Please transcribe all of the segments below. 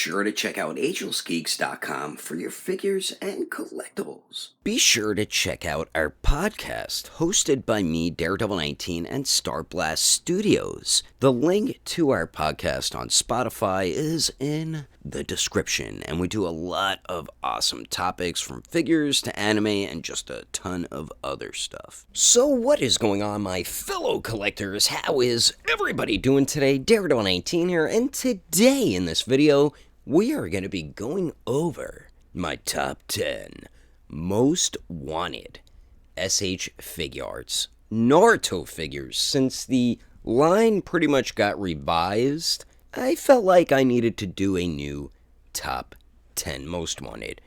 sure to check out Agelessgeeks.com for your figures and collectibles. Be sure to check out our podcast, hosted by me, Daredevil19, and Starblast Studios. The link to our podcast on Spotify is in the description, and we do a lot of awesome topics from figures to anime and just a ton of other stuff. So what is going on, my fellow collectors? How is everybody doing today? Daredevil19 here, and today in this video, we are going to be going over my top 10 most wanted SH Figuarts Naruto figures. Since the line pretty much got revised, I felt like I needed to do a new top 10 most wanted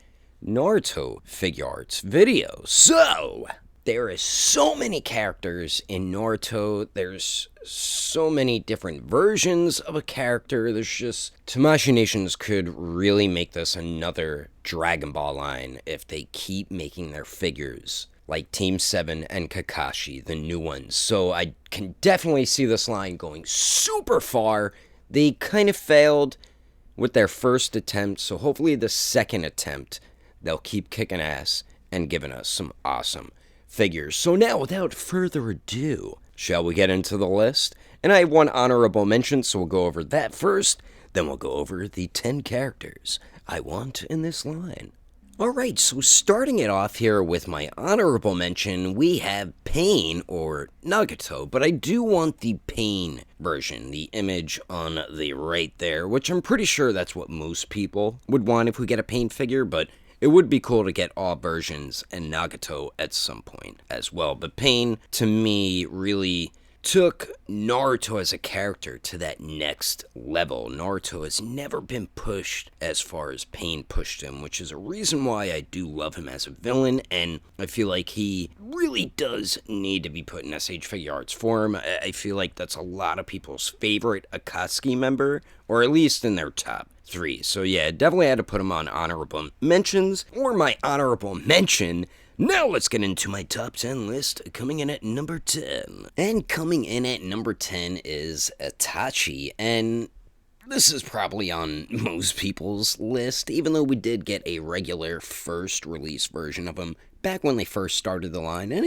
Naruto Figuarts video. So, there is so many characters in Naruto, there's so many different versions of a character, there's just, Tamashii Nations could really make this another Dragon Ball line if they keep making their figures like Team 7 and Kakashi, the new ones. So I can definitely see this line going super far. They kind of failed with their first attempt, so hopefully the second attempt, they'll keep kicking ass and giving us some awesome figures. So now, without further ado, shall we get into the list? And I have one honorable mention, so we'll go over that first, then we'll go over the 10 characters I want in this line. Alright, so starting it off here with my honorable mention, we have Pain, or Nagato, but I do want the Pain version, the image on the right there, which I'm pretty sure that's what most people would want if we get a Pain figure, but it would be cool to get all versions and Nagato at some point as well. But Pain, to me, really took Naruto as a character to that next level. Naruto has never been pushed as far as Pain pushed him, which is a reason why I do love him as a villain, and I feel like he really does need to be put in SH Figuarts form. I feel like that's a lot of people's favorite Akatsuki member, or at least in their top 3. So yeah, definitely had to put him on honorable mentions, or my honorable mention. Now let's get into my top 10 list, coming in at number 10. And coming in at number 10 is Itachi, and this is probably on most people's list, even though we did get a regular first release version of him back when they first started the line, and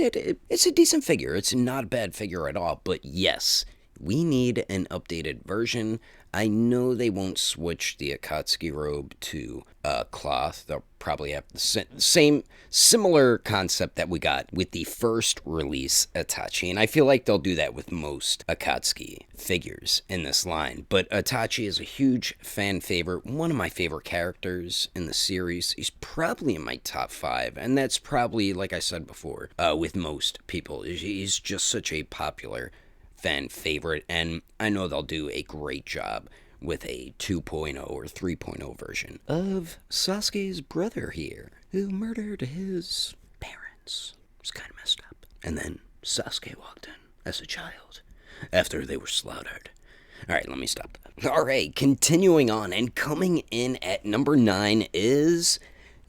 it's a decent figure. It's not a bad figure at all, but yes, we need an updated version. I know they won't switch the Akatsuki robe to cloth. They'll probably have the same similar concept that we got with the first release Itachi, and I feel like they'll do that with most Akatsuki figures in this line. But Itachi is a huge fan favorite, one of my favorite characters in the series. He's probably in my top 5, and that's probably, like I said before, with most people. He's just such a popular fan favorite, and I know they'll do a great job with a 2.0 or 3.0 version of Sasuke's brother here, who murdered his parents. It's kind of messed up. And then Sasuke walked in as a child after they were slaughtered. Alright, let me stop that. Alright, continuing on, and coming in at number 9 is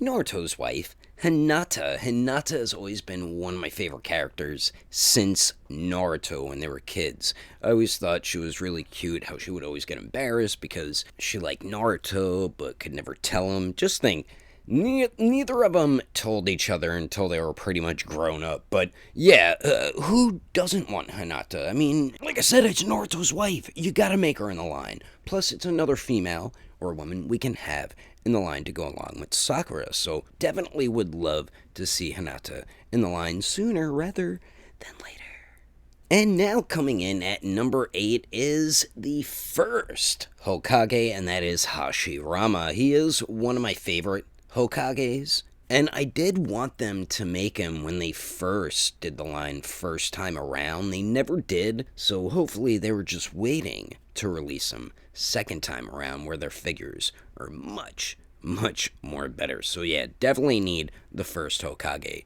Naruto's wife, Hinata. Hinata has always been one of my favorite characters since Naruto when they were kids. I always thought she was really cute, how she would always get embarrassed because she liked Naruto but could never tell him. Just think, neither of them told each other until they were pretty much grown up. But yeah, who doesn't want Hinata? I mean, like I said, it's Naruto's wife. You gotta make her in the line. Plus, it's another female or woman we can have in the line to go along with Sakura, so definitely would love to see Hinata in the line sooner rather than later. And now coming in at number 8 is the first Hokage, and that is Hashirama. He is one of my favorite Hokages, and I did want them to make him when they first did the line first time around. They never did, so hopefully they were just waiting to release him second time around, where their figures are much more better. So yeah, definitely need the first Hokage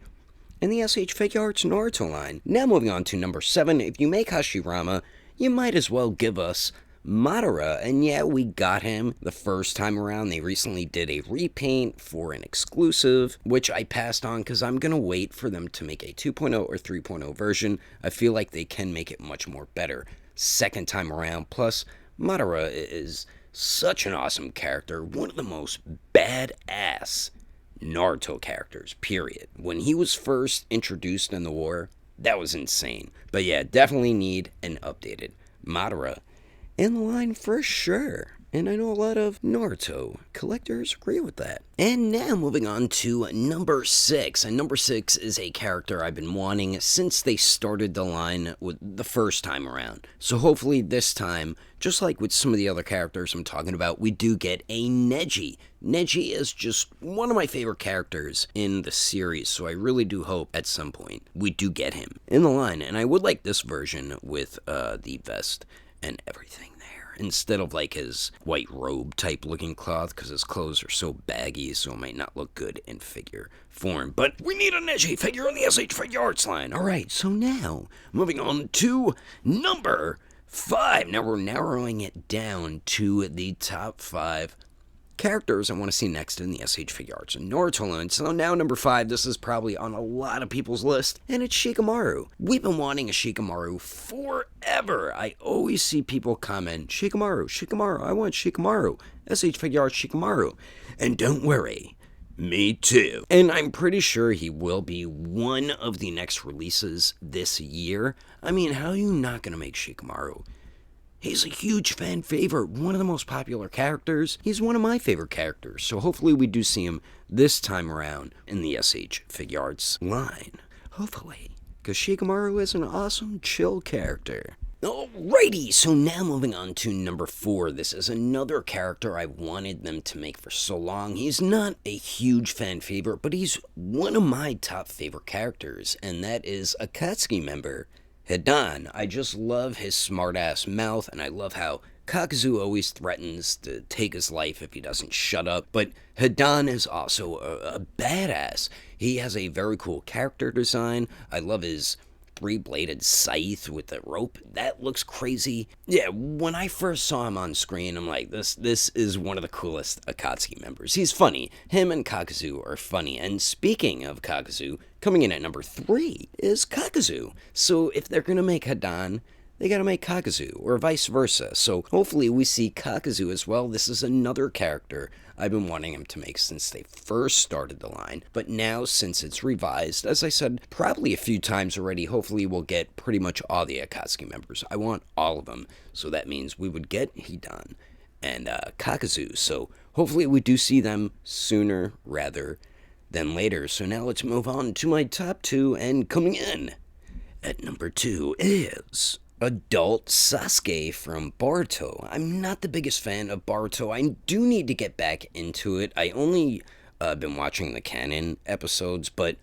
in the SH Figuarts Naruto line. Now moving on to number 7, if you make Hashirama, you might as well give us Madara, and yeah, we got him the first time around. They recently did a repaint for an exclusive, which I passed on because I'm going to wait for them to make a 2.0 or 3.0 version. I feel like they can make it much more better second time around. Plus, Madara is Such an awesome character, one of the most badass Naruto characters, period. When he was first introduced in the war, that was insane. But yeah, definitely need an updated Madara in the line for sure. And I know a lot of Naruto collectors agree with that. And now moving on to number 6. And number 6 is a character I've been wanting since they started the line with the first time around. So hopefully this time, just like with some of the other characters I'm talking about, we do get a Neji. Neji is just one of my favorite characters in the series, so I really do hope at some point we do get him in the line. And I would like this version with the vest and everything there, instead of like his white robe type looking cloth, because his clothes are so baggy, so it might not look good in figure form. But we need a Neji figure on the SH Figuarts line. Alright, so now moving on to number 5. Now we're narrowing it down to the top 5 characters I want to see next in the SH Figuarts and Naruto line. So now number 5, this is probably on a lot of people's list, and it's Shikamaru. We've been wanting a Shikamaru forever. I always see people comment, Shikamaru, Shikamaru, I want Shikamaru, SH Figuarts Shikamaru. And don't worry, me too. And I'm pretty sure he will be one of the next releases this year. I mean, how are you not going to make Shikamaru? He's a huge fan favorite, one of the most popular characters. He's one of my favorite characters, so hopefully we do see him this time around in the SH Figuarts line. Hopefully, because Shikamaru is an awesome, chill character. Alrighty, so now moving on to number 4. This is another character I wanted them to make for so long. He's not a huge fan favorite, but he's one of my top favorite characters, and that is a Akatsuki member, Hidan. I just love his smart-ass mouth, and I love how Kakuzu always threatens to take his life if he doesn't shut up. But Hidan is also a badass. He has a very cool character design. I love his 3-bladed scythe with the rope. That looks crazy. Yeah, when I first saw him on screen, I'm like, this is one of the coolest Akatsuki members. He's funny. Him and Kakuzu are funny. And speaking of Kakuzu, coming in at number 3 is Kakuzu. So if they're gonna make Hidan, they gotta make Kakuzu, or vice versa. So hopefully we see Kakuzu as well. This is another character I've been wanting him to make since they first started the line. But now, since it's revised, as I said probably a few times already, hopefully we'll get pretty much all the Akatsuki members. I want all of them. So that means we would get Hidan and Kakuzu. So hopefully we do see them sooner rather than later. So now let's move on to my top 2, and coming in at number 2 is Adult Sasuke from Boruto. I'm not the biggest fan of Boruto. I do need to get back into it. I only been watching the canon episodes, but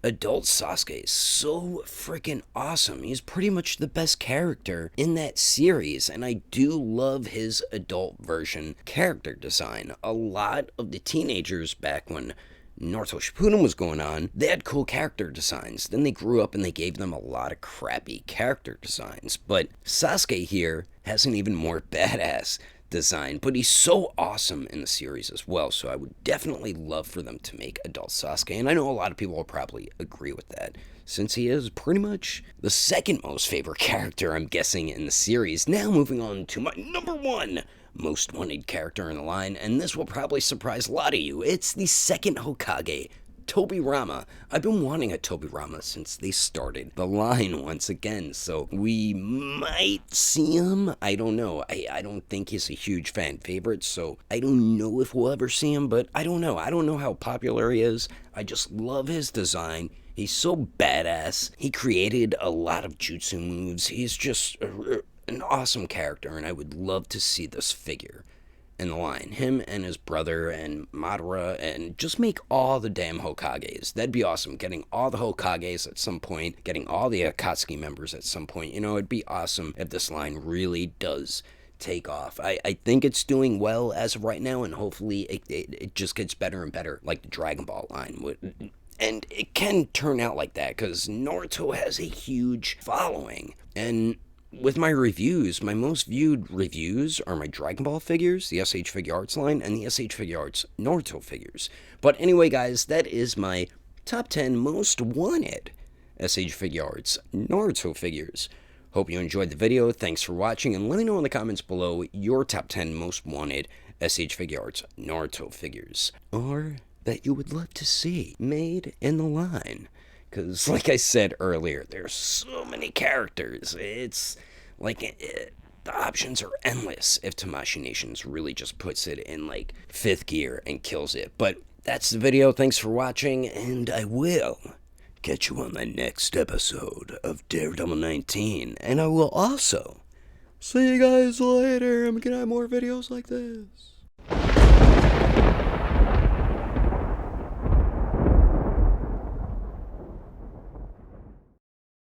Adult Sasuke is so freaking awesome. He's pretty much the best character in that series, and I do love his adult version character design. A lot of the teenagers back when Naruto Shippuden was going on, they had cool character designs. Then they grew up and they gave them a lot of crappy character designs. But Sasuke here has an even more badass design, but he's so awesome in the series as well, so I would definitely love for them to make Adult Sasuke, and I know a lot of people will probably agree with that, since he is pretty much the second most favorite character, I'm guessing, in the series. Now moving on to my number 1 most wanted character in the line, and this will probably surprise a lot of you. It's the second Hokage, Tobirama. I've been wanting a Tobirama since they started the line once again, so we might see him. I don't know. I don't think he's a huge fan favorite, so I don't know if we'll ever see him, but I don't know. I don't know how popular he is. I just love his design. He's so badass. He created a lot of jutsu moves. He's just an awesome character, and I would love to see this figure in the line. Him and his brother and Madara, and just make all the damn Hokages. That'd be awesome. Getting all the Hokages at some point, getting all the Akatsuki members at some point. You know, it'd be awesome if this line really does take off. I think it's doing well as of right now, and hopefully it just gets better and better, like the Dragon Ball line would. And it can turn out like that, because Naruto has a huge following, and with my reviews, my most viewed reviews are my Dragon Ball figures, the SH Figuarts line, and the SH Figuarts Naruto figures. But anyway, guys, that is my top 10 most wanted SH Figuarts Naruto figures Hope you enjoyed the video. Thanks for watching, and let me know in the comments below your top 10 most wanted SH Figuarts Naruto figures, or that you would love to see made in the line. Because, like I said earlier, there's so many characters. It's like the options are endless if Tamashii Nations really just puts it in like 5th gear and kills it. But that's the video. Thanks for watching, and I will catch you on the next episode of Daredevil 19. And I will also see you guys later. I'm gonna have more videos like this.